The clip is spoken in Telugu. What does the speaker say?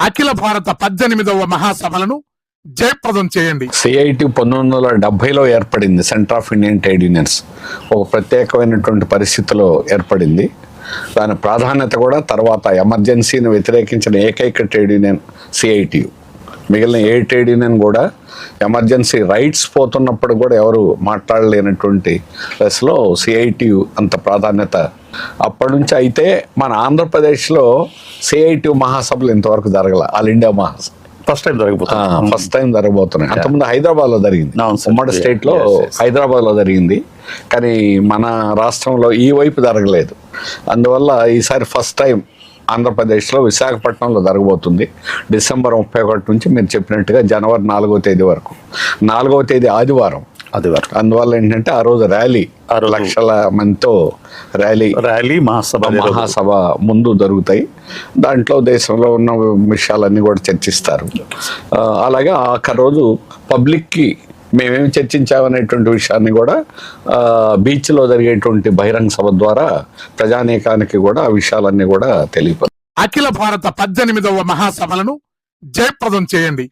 అఖిల భారత 18వ మహాసభలను జయప్రదం చేయండి. సిఐటి 1970లో ఏర్పడింది. Centre of Indian trade unions ఒక ప్రత్యేకమైనటువంటి పరిస్థితిలో ఏర్పడింది. దాని ప్రాధాన్యత కూడా తర్వాత ఎమర్జెన్సీని వ్యతిరేకించిన ఏకైక ట్రేడ్ యూనియన్ సిఐటియు. మిగిలిన ఏ ట్రేడ్ యూనియన్ కూడా ఎమర్జెన్సీ రైట్స్ పోతున్నప్పుడు కూడా ఎవరు మాట్లాడలేనటువంటి దశలో సిఐటియు అంత ప్రాధాన్యత అప్పటి నుంచి. అయితే మన ఆంధ్రప్రదేశ్లో సిఐటియు మహాసభలు ఇంతవరకు జరగల. ఆల్ ఇండియా మహాసభ ఫస్ట్ టైం జరగబోతున్నాయి. అంతకుముందు హైదరాబాద్లో జరిగింది. ఉమ్మడి స్టేట్లో హైదరాబాద్లో జరిగింది, కానీ మన రాష్ట్రంలో ఈ వైపు జరగలేదు. అందువల్ల ఈసారి ఫస్ట్ టైం ఆంధ్రప్రదేశ్లో విశాఖపట్నంలో జరగబోతుంది. డిసెంబర్ 31 నుంచి మీరు చెప్పినట్టుగా జనవరి 4వ తేదీ వరకు. 4వ తేదీ ఆదివారం. అందువల్ల ఏంటంటే ఆ రోజు ర్యాలీ, లక్షల మందితో ర్యాలీ మహాసభ ముందు జరుగుతాయి. దాంట్లో దేశంలో ఉన్న విషయాలన్నీ కూడా చర్చిస్తారు. అలాగే ఆఖరి రోజు పబ్లిక్కి మేమేమి చర్చించామనేటువంటి విషయాన్ని కూడా బీచ్లో జరిగేటువంటి బహిరంగ సభ ద్వారా ప్రజానీకానికి కూడా ఆ విషయాలన్నీ కూడా తెలియపరుస్తారు. అఖిల భారత 18వ మహాసభలను జయప్రదం చేయండి.